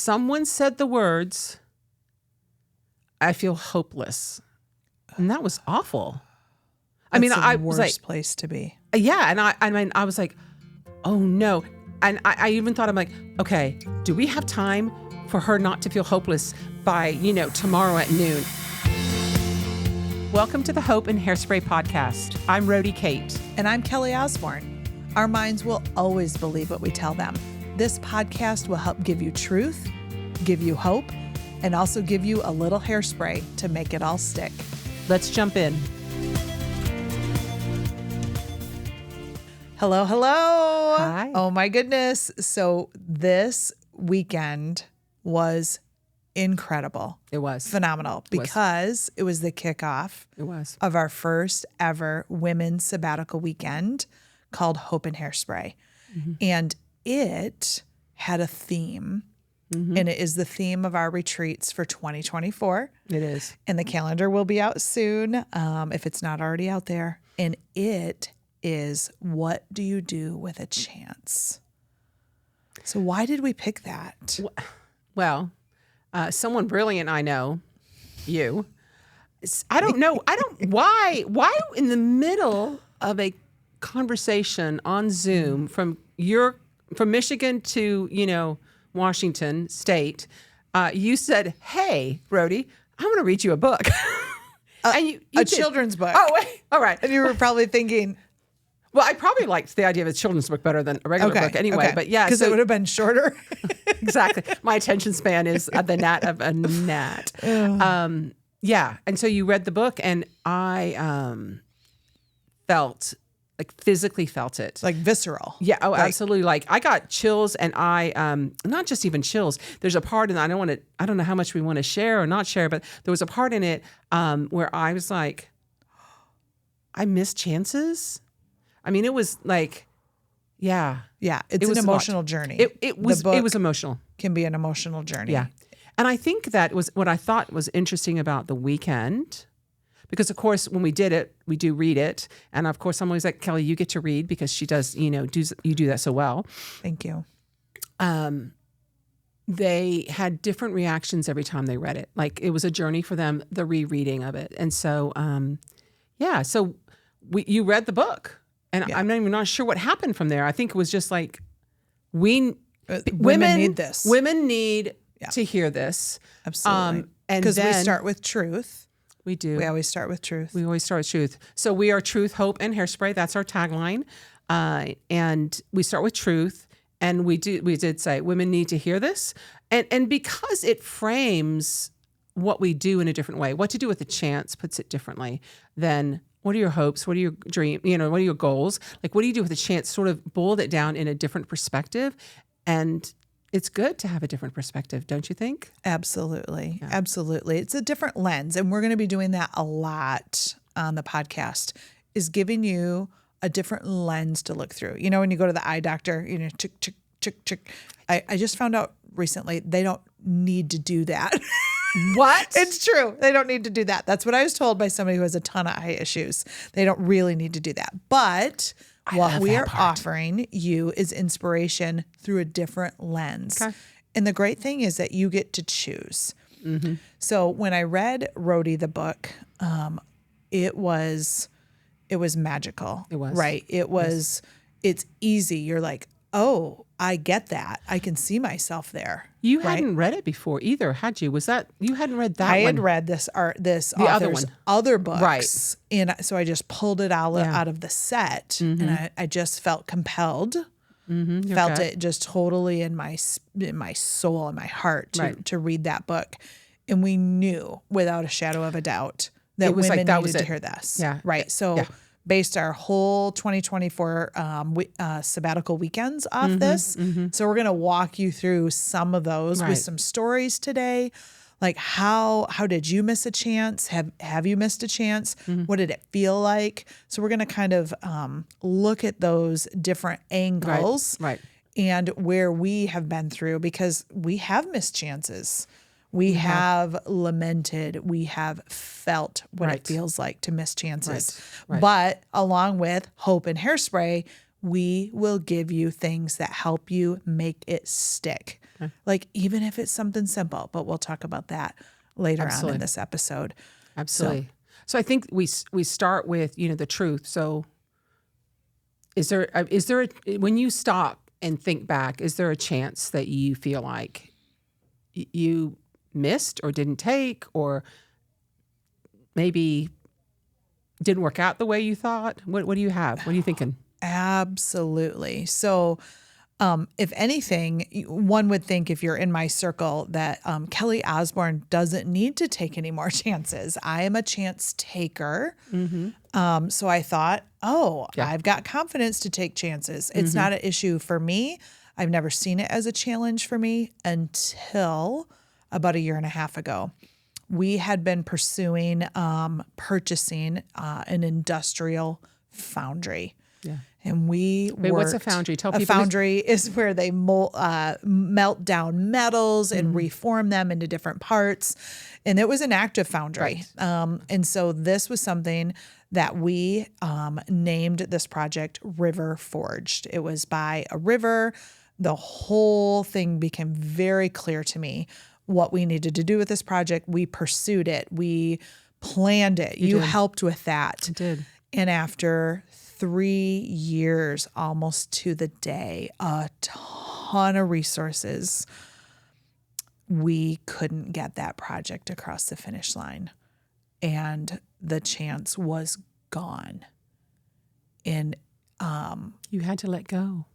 someone said the words, I feel hopeless. And that was awful. I was like, worst place to be. yeah. And I was like, oh no. And I even thought, I'm like, okay, do we have time for her not to feel hopeless by, tomorrow at noon? Welcome to the Hope and Hairspray podcast. I'm Rhodi Cate. And I'm Kelly Osborn. Our minds will always believe what we tell them. This podcast will help give you truth, give you hope, and also give you a little hairspray to make it all stick. Let's jump in. Hello, hello. Hi. Oh my goodness. So this weekend was incredible. It was. Phenomenal because it was the kickoff of our first ever women's sabbatical weekend called Hope and Hairspray. Mm-hmm. And it had a theme. Mm-hmm. And it is the theme of our retreats for 2024. It is. And the calendar will be out soon, if it's not already out there. And it is, what do you do with a chance? So why did we pick that? Well, someone brilliant I know, you. I don't know. Why in the middle of a conversation on Zoom from Michigan to, Washington State, you said, hey, Rhodi, I'm going to read you a book. And you a children's book. Oh, wait. All right. And you were probably thinking... Well, I probably liked the idea of a children's book better than a regular book anyway. But yeah. Because it would have been shorter. Exactly. My attention span is the gnat of a gnat. Yeah. And so you read the book and I physically felt it. Like visceral. Yeah. Oh, absolutely. Like I got chills and I, not just even chills. There's a part in, I don't know how much we want to share or not share, but there was a part in it where I was like, I missed chances. I mean, it was like, yeah. Yeah. It's an emotional journey. It was emotional. Can be an emotional journey. Yeah. And I think that was what I thought was interesting about the weekend. Because, of course, when we did it, we do read it. And, of course, I'm always like, Kelly, you get to read because she does, you do that so well. Thank you. They had different reactions every time they read it. Like, it was a journey for them, the rereading of it. And so, so you read the book. And I'm not even sure what happened from there. I think it was just like, women need this. Women need to hear this. Absolutely. Because we start with truth. We do. We always start with truth. We always start with truth. So we are truth, hope, and hairspray. That's our tagline. And we start with truth. And we did say women need to hear this. And because it frames what we do in a different way, what to do with a chance puts it differently than what are your hopes? What are your dreams? What are your goals? Like, what do you do with a chance? Sort of boiled it down in a different perspective. And it's good to have a different perspective, don't you think? Absolutely. Yeah. Absolutely. It's a different lens. And we're going to be doing that a lot on the podcast, is giving you a different lens to look through. When you go to the eye doctor, chick, chick, chick, chick. I just found out recently they don't need to do that. What? It's true. They don't need to do that. That's what I was told by somebody who has a ton of eye issues. They don't really need to do that. But what we are offering you is inspiration through a different lens. Okay. And the great thing is that you get to choose. Mm-hmm. So when I read Rhodi the book, it was magical. It was. Right. It was, it's easy. You're like, oh, I get that. I can see myself there. You hadn't read it before either, had you? Was that, you hadn't read that I one? had read this author's other books. Right. And so I just pulled it out of the set. Mm-hmm. And I just felt compelled. Mm-hmm. Felt it just totally in my soul and my heart to read that book. And we knew without a shadow of a doubt that women needed to hear this. Yeah. Right. So based our whole 2024 sabbatical weekends off this. Mm-hmm. So we're going to walk you through some of those with some stories today. Like how did you miss a chance? Have you missed a chance? Mm-hmm. What did it feel like? So we're going to kind of look at those different angles and where we have been through, because we have missed chances. We have lamented, we have felt what it feels like to miss chances. Right. But along with Hope and Hairspray, we will give you things that help you make it stick. Like, even if it's something simple, but we'll talk about that later on in Absolutely. this episode. Absolutely. So I think we start with, the truth. So is there when you stop and think back, is there a chance that you feel like you missed or didn't take, or maybe didn't work out the way you thought? What do you have? What are you thinking? Absolutely. So, if anything, one would think, if you're in my circle, that Kelly Osborn doesn't need to take any more chances. I am a chance taker. So I thought, I've got confidence to take chances. It's not an issue for me. I've never seen it as a challenge for me until about 1.5 years ago. We had been pursuing purchasing an industrial foundry. Yeah. And we what's a foundry? Tell people. A foundry is where they melt down metals and reform them into different parts. And it was an active foundry. Right. And so this was something that we named this project River Forged. It was by a river. The whole thing became very clear to me what we needed to do with this project. We pursued it. We planned it. You helped with that. I did. And after 3 years, almost to the day, a ton of resources, we couldn't get that project across the finish line. And the chance was gone. And you had to let go.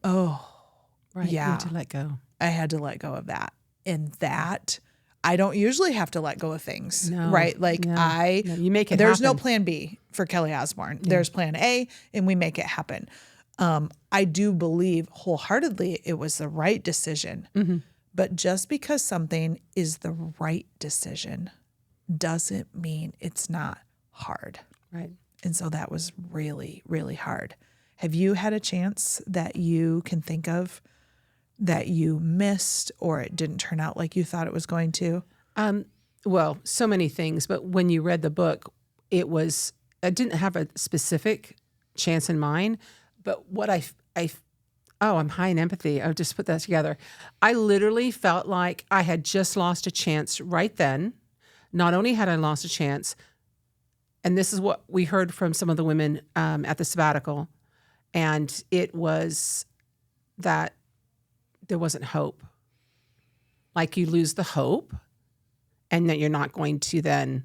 Right. Yeah. You had to let go. I had to let go of that. And that, I don't usually have to let go of things, right? Like you make it there's no happen. plan B for Kelly Osborn. There's plan A, and we make it happen. I do believe wholeheartedly it was the right decision. But just because something is the right decision doesn't mean it's not hard. Right. And so that was really, really hard. Have you had a chance that you can think of that you missed, or it didn't turn out like you thought it was going to? Well, so many things, but when you read the book, I didn't have a specific chance in mind, but what I'm high in empathy. I'll just put that together. I literally felt like I had just lost a chance right then. Not only had I lost a chance, and this is what we heard from some of the women at the sabbatical, and it was that there wasn't hope. Like, you lose the hope, and that you're not going to then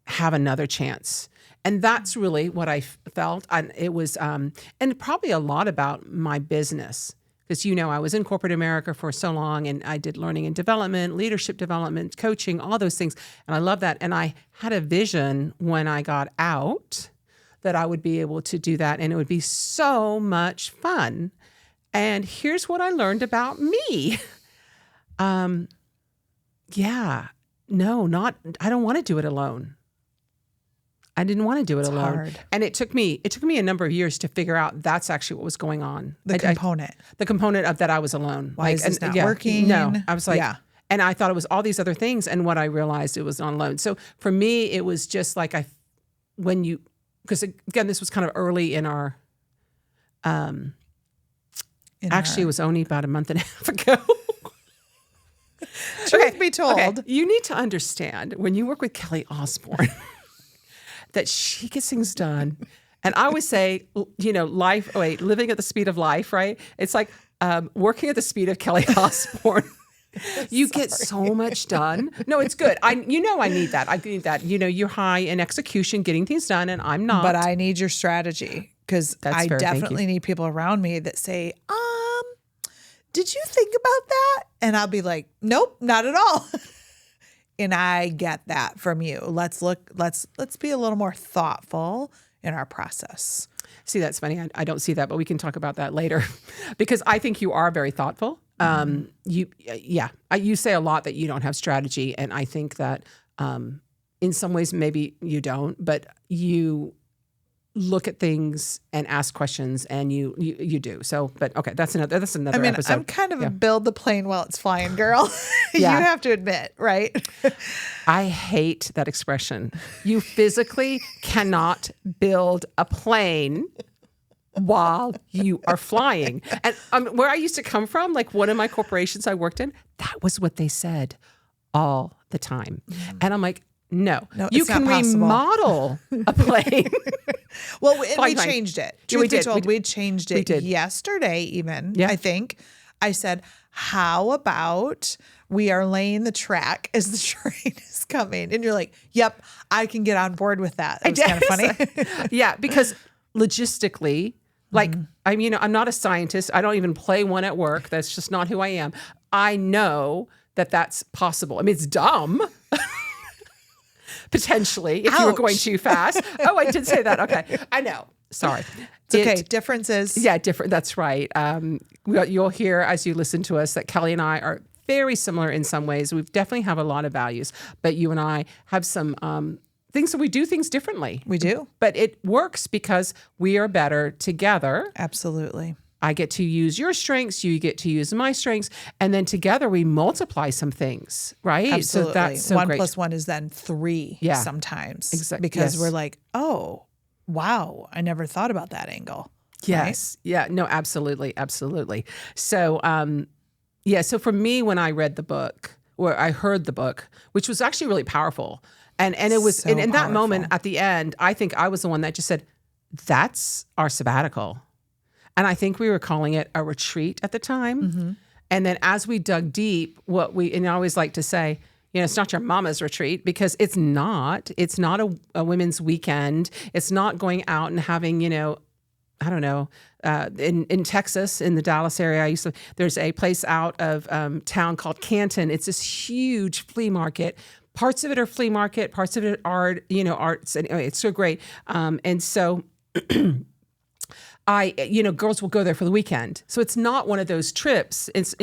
have another chance. And that's really what I felt. And it was, and probably a lot about my business. Because, I was in corporate America for so long, and I did learning and development, leadership development, coaching, all those things. And I love that. And I had a vision when I got out that I would be able to do that, and it would be so much fun. And here's what I learned about me. I don't want to do it alone. I didn't want to do it alone. Hard. And it took me a number of years to figure out that's actually what was going on. The component of that I was alone. Why is this not working? No, I was like, and I thought it was all these other things. And what I realized, it was on alone. So for me, it was just like because again, this was kind of early in our, it was only about a month and a half ago. Truth be told. Okay. You need to understand, when you work with Kelly Osborn, that she gets things done. And I always say, living at the speed of life, right? It's like working at the speed of Kelly Osborn. You get so much done. No, it's good. I need that. I need that. You're high in execution, getting things done, and I'm not. But I need your strategy, because I definitely need people around me that say, did you think about that? And I'll be like, nope, not at all. And I get that from you. Let's be a little more thoughtful in our process. See, that's funny. I don't see that, but we can talk about that later, because I think you are very thoughtful. You say a lot that you don't have strategy. And I think that in some ways, maybe you don't, but you look at things and ask questions, and you do. So, but okay, that's another episode. I'm kind of a build the plane while it's flying girl. You have to admit, right? I hate that expression. You physically cannot build a plane while you are flying. And where I used to come from, like one of my corporations I worked in, that was what they said all the time. And I'm like, no, you it's not can possible. remodel a plane. Well, and we Fine. changed it. Yeah, we Truth be did. told, we changed it yesterday even, Yeah. I think. I said, how about we are laying the track as the train is coming? And you're like, yep, I can get on board with that. It was kind of funny. Yeah, because logistically, like, I'm not a scientist. I don't even play one at work. That's just not who I am. I know that that's possible. I mean, it's dumb. Potentially, if you were going too fast. Oh, I did say that. Okay. I know. Sorry. It's okay. Differences. Yeah, different. That's right. You'll hear as you listen to us that Kelly and I are very similar in some ways. We definitely have a lot of values, but you and I have some things that we do things differently. We do. But it works because we are better together. Absolutely. I get to use your strengths, you get to use my strengths, and then together we multiply some things, right? Absolutely. So that's so 1 great. + 1 is then 3 sometimes. Exactly. Because we're like, oh, wow, I never thought about that angle. Yes. Right? Yeah. No, absolutely. Absolutely. So, so for me, when I read the book or I heard the book, which was actually really powerful, and it was So in that powerful. moment at the end, I think I was the one that just said, that's our sabbatical. And I think we were calling it a retreat at the time. Mm-hmm. And then as we dug deep, and I always like to say, it's not your mama's retreat because it's not a women's weekend. It's not going out and having, I don't know, in Texas, in the Dallas area, there's a place out of town called Canton. It's this huge flea market. Parts of it are flea market, parts of it are, arts. Anyway, it's so great. And so girls will go there for the weekend. So it's not one of those trips. It's,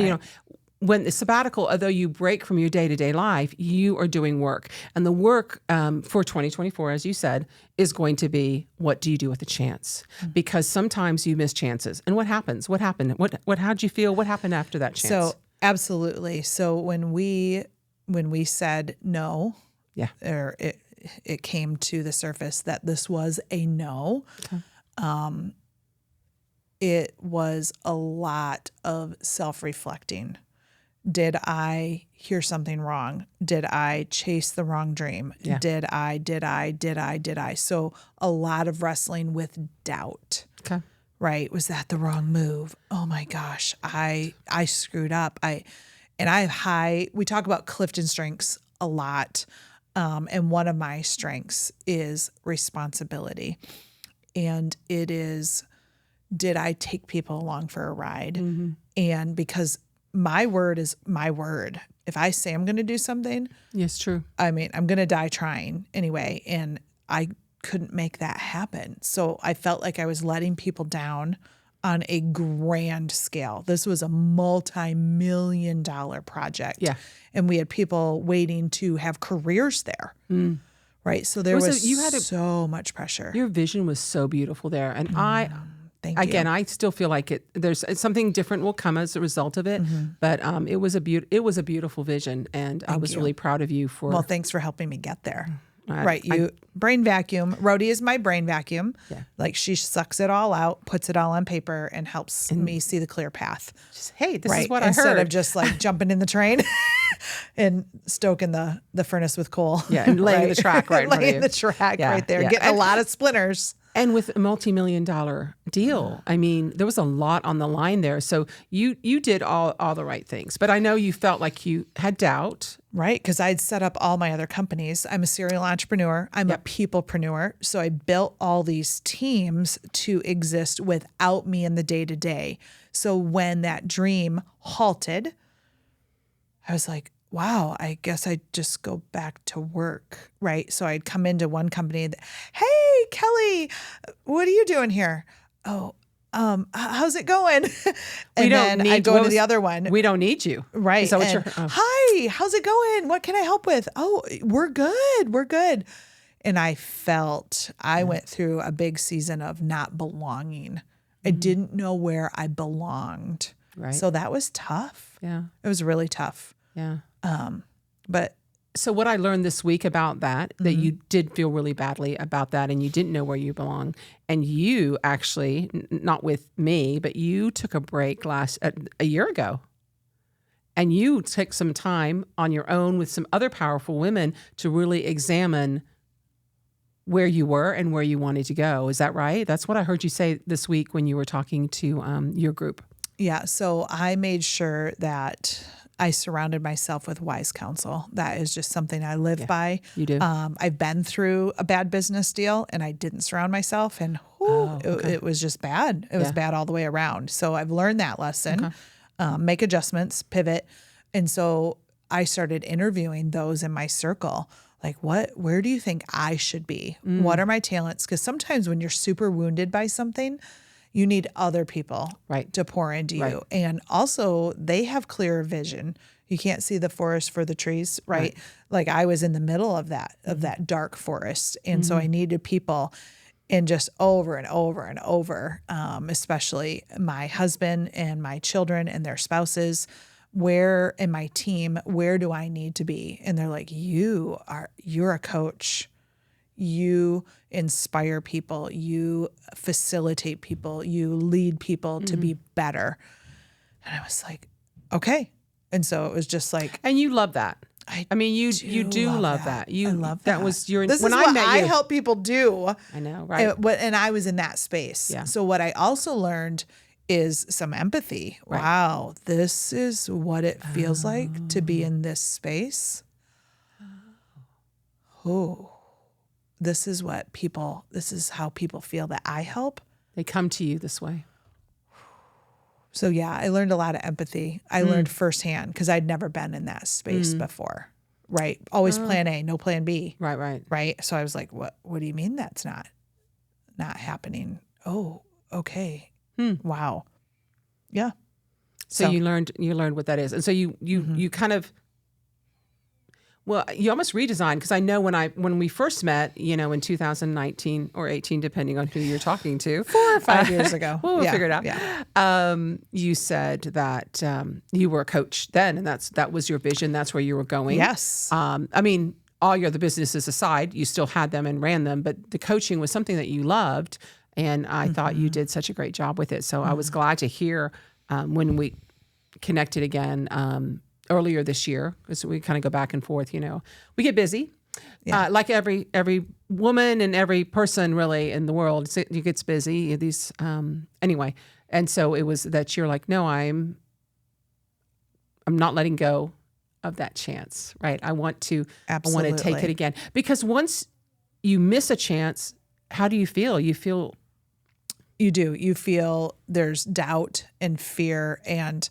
when the sabbatical, although you break from your day-to-day life, you are doing work. And the work for 2024, as you said, is going to be, what do you do with a chance? Because sometimes you miss chances. And what happens? What happened? How'd you feel? What happened after that chance? So absolutely. So when we said no, or it came to the surface that this was a no, it was a lot of self-reflecting. Did I hear something wrong? Did I chase the wrong dream? Yeah. Did I? So a lot of wrestling with doubt. Okay. Right? Was that the wrong move? Oh my gosh, I screwed up. We talk about Clifton strengths a lot. And one of my strengths is responsibility. And it is, did I take people along for a ride? Mm-hmm. And because my word is my word. If I say I'm going to do something, yes, true. I mean, I'm going to die trying anyway. And I couldn't make that happen. So I felt like I was letting people down on a grand scale. This was a multi-million-dollar project. Yeah. And we had people waiting to have careers there. Mm. Right. So there was so much pressure. Your vision was so beautiful there. And Thank you. Again, I still feel like there's something different will come as a result of it, but it was a beautiful vision, and I was really proud of you for. Well, thanks for helping me get there. Brain vacuum. Rhodi is my brain vacuum. Yeah. Like she sucks it all out, puts it all on paper, and helps me see the clear path. Just, hey, this is what I heard. Instead of just like jumping in the train and stoking the furnace with coal. Yeah, and laying the track right in front of you. Laying the track right there, getting a lot of splinters. And with a multi-million-dollar deal, I mean, there was a lot on the line there. So you did all the right things. But I know you felt like you had doubt. Right, because I'd set up all my other companies. I'm a serial entrepreneur. I'm a peoplepreneur. So I built all these teams to exist without me in the day-to-day. So when that dream halted, I was like, wow, I guess I just go back to work, right? So I'd come into one company, hey, Kelly, what are you doing here? Oh, how's it going? And then I'd go to the other one. We don't need you. Right. Is that what Hi, how's it going? What can I help with? Oh, we're good. And I went through a big season of not belonging. I didn't know where I belonged. Right. So that was tough. Yeah. It was really tough. Yeah. But So what I learned this week about that you did feel really badly about that and you didn't know where you belong. And you actually, not with me, but you took a break a year ago. And you took some time on your own with some other powerful women to really examine where you were and where you wanted to go. Is that right? That's what I heard you say this week when you were talking to your group. Yeah. So I made sure that I surrounded myself with wise counsel. That is just something I live by. You do. I've been through a bad business deal and I didn't surround myself, and it was just bad. It was bad all the way around. So I've learned that lesson, make adjustments, pivot. And so I started interviewing those in my circle. Like, where do you think I should be? What are my talents? Because sometimes when you're super wounded by something, you need other people to pour into you. And also they have clearer vision. You can't see the forest for the trees, right? Like I was in the middle of that dark forest. And so I needed people, and just over and over and over, especially my husband and my children and their spouses, and my team, where do I need to be? And they're like, you're a coach. You inspire people, you facilitate people, you lead people to be better. And I was like, okay. And so it was just like, and you love that. I mean, you do love that. I love that. That was your, this when is I what met I you. help people do. I know, right? And I was in that space. Yeah. So what I also learned is some empathy. Right. Wow. This is what it feels like to be in this space. Oh. This is how people feel that I help. They come to you this way. So yeah, I learned a lot of empathy. I learned firsthand because I'd never been in that space before. Right. Always plan A, no plan B. Right. So I was like, what do you mean that's not happening? Oh, okay. Wow. Yeah. So you learned what that is. And so you kind of, well, you almost redesigned, because I know when we first met, in 2019 or 18, depending on who you're talking to. 4 or 5 years ago. We'll figure it out. Yeah. You said that you were a coach then, and that was your vision. That's where you were going. Yes. I mean, all your other businesses aside, you still had them and ran them, but the coaching was something that you loved, and I thought you did such a great job with it. So I was glad to hear when we connected again earlier this year, because we kind of go back and forth. We get busy, like every woman and every person really in the world. It gets busy. Anyway, and so it was that you're like, no, I'm not letting go of that chance, right? I want to take it again, because once you miss a chance, how do you feel? You feel there's doubt and fear, and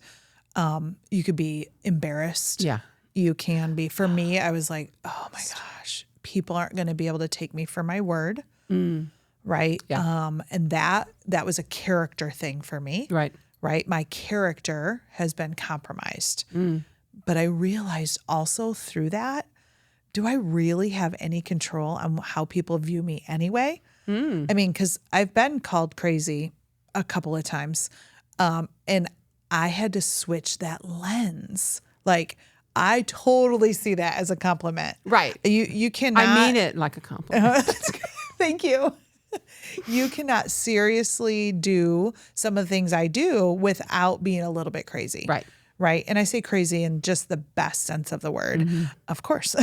you could be embarrassed. Yeah. You can be. For me, I was like, oh my gosh, people aren't going to be able to take me for my word. Right. Yeah. And that was a character thing for me. Right. Right. My character has been compromised. But I realized also through that, do I really have any control on how people view me anyway? I mean, because I've been called crazy a couple of times. And I had to switch that lens. Like, I totally see that as a compliment. Right. You cannot. I mean it like a compliment. Thank you. You cannot seriously do some of the things I do without being a little bit crazy. Right. Right. And I say crazy in just the best sense of the word, of course.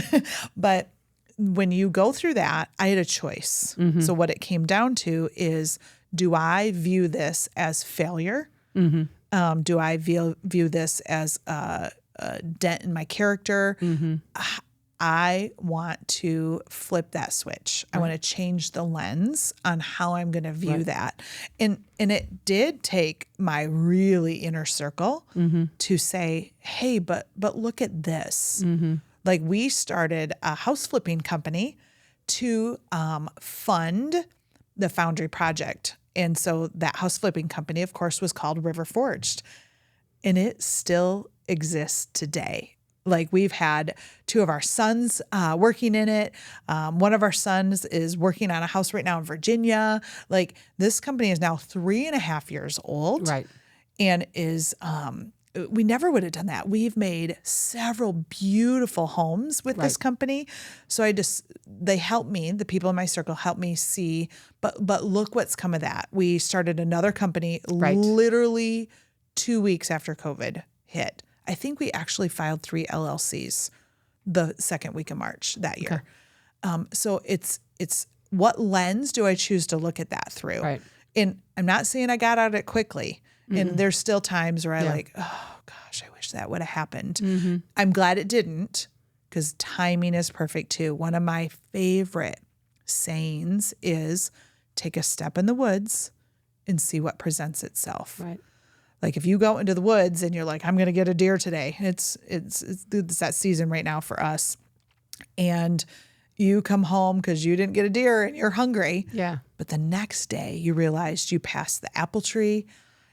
But when you go through that, I had a choice. So what it came down to is, do I view this as failure? Do I view this as a dent in my character? I want to flip that switch. I want to change the lens on how I'm going to view that. And it did take my really inner circle to say, hey, but look at this. Like, we started a house flipping company to fund the Foundry Project. And so that house flipping company, of course, was called River Forged. And it still exists today. Like, we've had 2 of our sons working in it. One of our sons is working on a house right now in Virginia. Like, this company is now 3.5 years old. Right. And is we never would have done that. We've made several beautiful homes with this company. So they help me, the people in my circle help me see, but look what's come of that. We started another company literally 2 weeks after COVID hit. I think we actually filed 3 LLCs the second week of March that year. Okay. So it's what lens do I choose to look at that through? Right. And I'm not saying I got out of it quickly. And there's still times where I oh gosh, I wish that would have happened. Mm-hmm. I'm glad it didn't, because timing is perfect too. One of my favorite sayings is take a step in the woods and see what presents itself. Right. Like if you go into the woods and you're like, I'm going to get a deer today. It's that season right now for us. And you come home because you didn't get a deer and you're hungry. Yeah. But the next day you realized you passed the apple tree,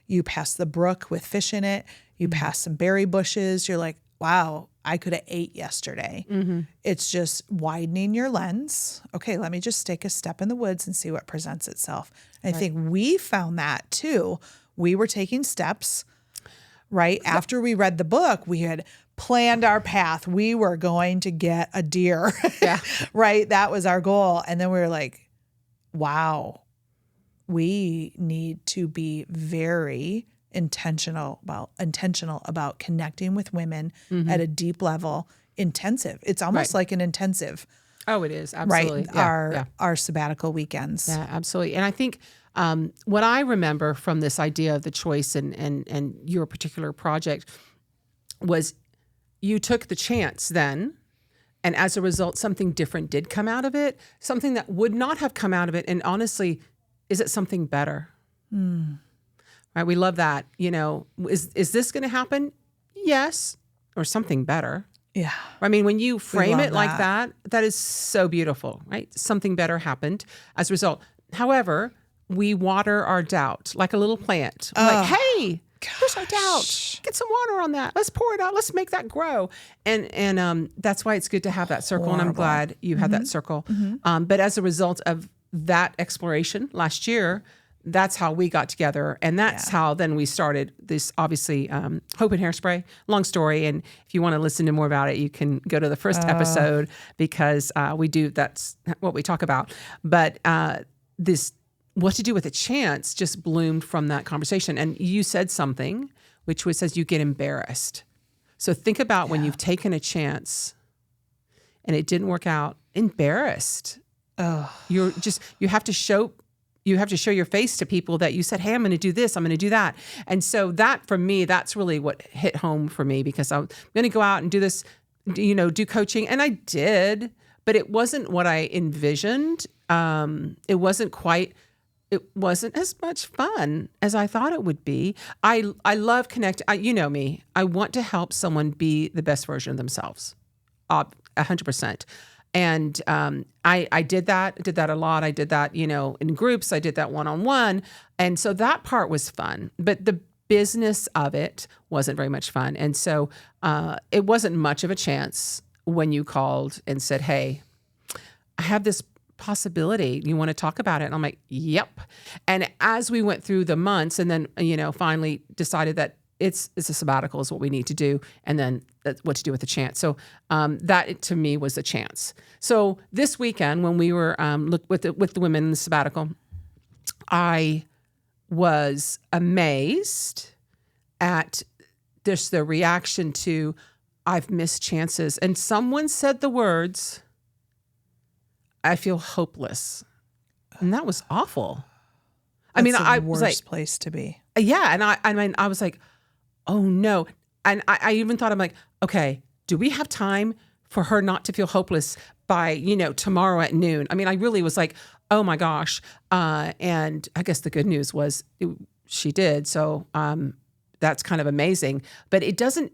you passed the brook with fish in it, you passed some berry bushes. You're like, wow, I could have ate yesterday. Mm-hmm. It's just widening your lens. Okay, let me just take a step in the woods and see what presents itself. And I think we found that too. We were taking steps, right? After we read the book, we had planned our path. We were going to get a deer, right? That was our goal. And then we were like, wow, we need to be very intentional about connecting with women at a deep level, intensive. It's almost like an intensive. Oh, it is. Absolutely. Right. Our sabbatical weekends. Yeah, absolutely. And I think what I remember from this idea of the choice and your particular project was you took the chance then, and as a result, something different did come out of it, something that would not have come out of it. And honestly, is it something better? Right? We love that. You know, is this going to happen? Yes. Or something better. Yeah. I mean, when you frame it like that, that is so beautiful, right? Something better happened as a result. However, we water our doubt like a little plant. We're like, hey, there's our doubt. Get some water on that. Let's pour it out. Let's make that grow. And that's why it's good to have that circle. And I'm glad you had that circle. But as a result of that exploration last year, that's how we got together. And that's how then we started this, obviously, Hope and Hairspray. Long story. And if you want to listen to more about it, you can go to the first episode, because that's what we talk about. But this what to do with a chance just bloomed from that conversation. And you said something, which says you get embarrassed. So think about when you've taken a chance and it didn't work out, embarrassed. You have to show your face to people that you said, hey, I'm going to do this, I'm going to do that. And so that, for me, that's really what hit home for me, because I'm going to go out and do this, do coaching. And I did, but it wasn't what I envisioned. It wasn't as much fun as I thought it would be. I love connecting. You know me. I want to help someone be the best version of themselves, 100%. And I did that a lot. I did that, in groups. I did that one-on-one. And so that part was fun. But the business of it wasn't very much fun. And so it wasn't much of a chance when you called and said, hey, I have this possibility. You want to talk about it? And I'm like, yep. And as we went through the months and then, finally decided that it's a sabbatical is what we need to do. And then what to do with the chance. So that to me was a chance. So this weekend when we were with the women in the sabbatical, I was amazed at just the reaction to, I've missed chances. And someone said the words, I feel hopeless. And that was awful. I was like, worst place to be. Yeah. And I was like, oh no. And I even thought, I'm like, okay, do we have time for her not to feel hopeless by, tomorrow at noon? I really was like, oh my gosh. And I guess the good news was she did. So that's kind of amazing. But it doesn't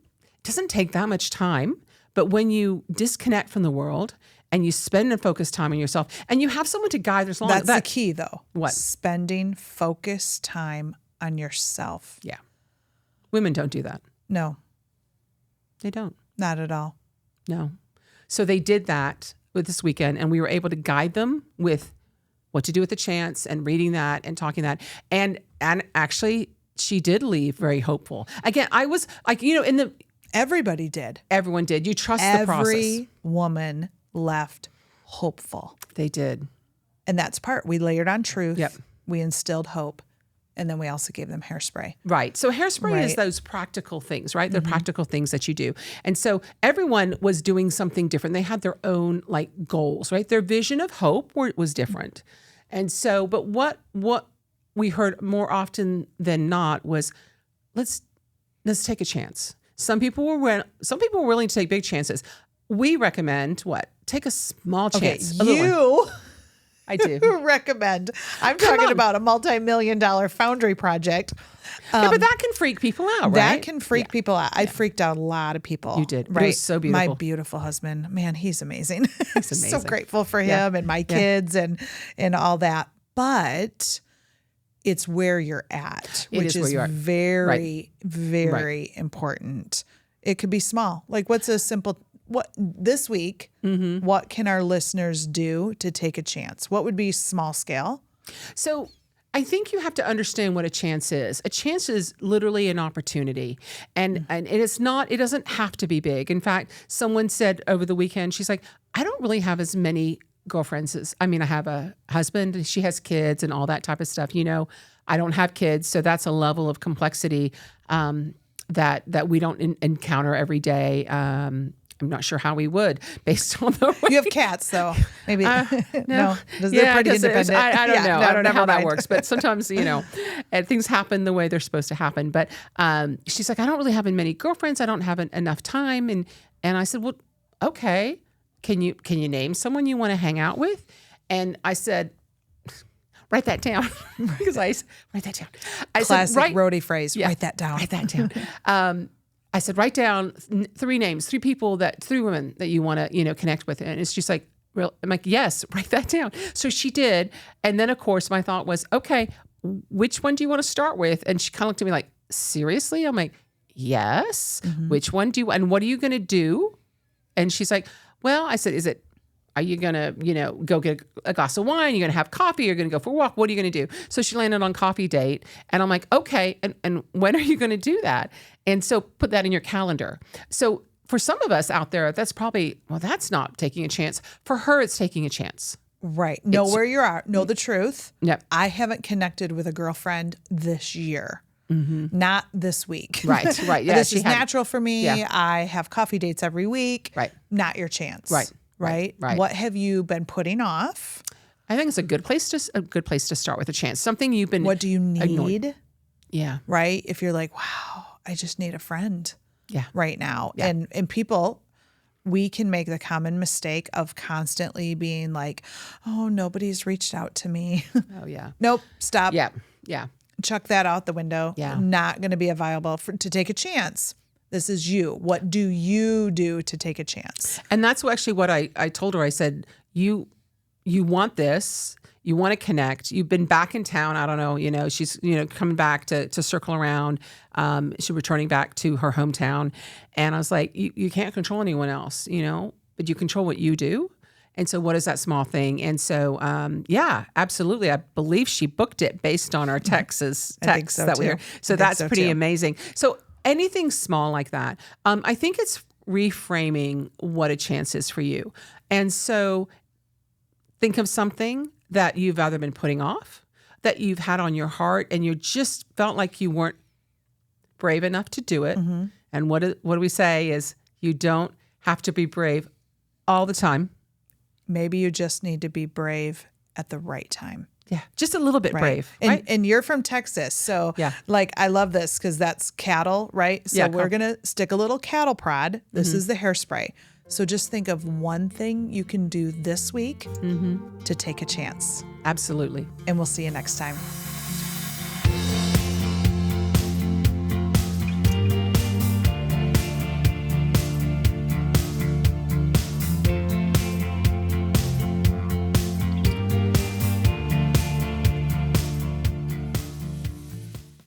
take that much time. But when you disconnect from the world and you spend and focus time on yourself and you have someone to guide, there's That's the key though. What? Spending focused time on yourself. Yeah. Women don't do that. No. They don't. Not at all. No. So they did that with this weekend, and we were able to guide them with what to do with the chance and reading that and talking that. And actually, she did leave very hopeful. Again, I was like, Everybody did. everyone did. You trust the process. Every woman left hopeful. They did. And that's part. We layered on truth. Yep. We instilled hope. And then we also gave them hairspray. Right. So hairspray is Right. those practical things, right? They're practical things that you do. And so everyone was doing something different. They had their own like goals, right? Their vision of hope was different. And so, but what we heard more often than not was, let's take a chance. Some people were willing to take big chances. We recommend what? Take a small chance. A little one. I do. Recommend. I'm talking about a multi-million-dollar foundry project. Yeah, but that can freak people out, right? That can freak people out. I freaked out a lot of people. You did. Right? It was so beautiful. My beautiful husband, man, he's amazing. He's amazing. So grateful for him and my kids and all that. But it's where you're at, which is very, very important. It could be small. Like what's a simple, this week, what can our listeners do to take a chance? What would be small scale? So I think you have to understand what a chance is. A chance is literally an opportunity. And it's not, it doesn't have to be big. In fact, someone said over the weekend, she's like, I don't really have as many girlfriends as, I have a husband and she has kids and all that type of stuff. I don't have kids. So that's a level of complexity that we don't encounter every day. I'm not sure how we would, based on the way. You have cats, though. Maybe no. Yeah, They're pretty independent. I don't know. No, I don't know how that mind. works. But sometimes, and things happen the way they're supposed to happen. But she's like, I don't really have many girlfriends. I don't have enough time. And I said, well, okay. Can you name someone you want to hang out with? And I said, write that down. Because write that down. Classic Rhodi phrase. Yeah, write that down. Write that down. I said, write down 3 names, 3 women that you want to, connect with. And it's just like, real. I'm like, yes, write that down. So she did. And then of course my thought was, okay, which one do you want to start with? And she kind of looked at me like, seriously? I'm like, yes. Which one and what are you going to do? And she's like, well, I said, are you going to, go get a glass of wine? You're going to have coffee? You're going to go for a walk? What are you going to do? So she landed on coffee date. And I'm like, okay. And when are you going to do that? And so put that in your calendar. So for some of us out there, that's probably, well, that's not taking a chance. For her, it's taking a chance. Right. Know where you are. Know the truth. Yep. I haven't connected with a girlfriend this year. Not this week. Right. Yeah. This is natural for me. Yeah. I have coffee dates every week. Right. Not your chance. Right. What have you been putting off? I think it's a good place to start with a chance. Something you've been. What do you need? Ignored. Yeah. Right. If you're like, wow, I just need a friend. Yeah. Right now. Yeah. And people, we can make the common mistake of constantly being like, oh, nobody's reached out to me. Oh yeah. Nope. Stop. Yeah. Chuck that out the window. Yeah. Not going to be viable to take a chance. This is you. What do you do to take a chance? And that's actually what I told her. I said, you want this. You want to connect. You've been back in town. I don't know, she's, coming back to circle around. She's returning back to her hometown. And I was like, you can't control anyone else, but you control what you do. And so what is that small thing? And so, yeah, absolutely. I believe she booked it based on our texts that we heard. So that's pretty amazing. So anything small like that, I think it's reframing what a chance is for you. And so think of something that you've either been putting off, that you've had on your heart, and you just felt like you weren't brave enough to do it. And what do we say is you don't have to be brave all the time. Maybe you just need to be brave at the right time. Yeah, just a little bit brave. Right? And you're from Texas. So I love this because that's cattle, right? So we're going to stick a little cattle prod. This is the hairspray. So just think of one thing you can do this week to take a chance. Absolutely. And we'll see you next time.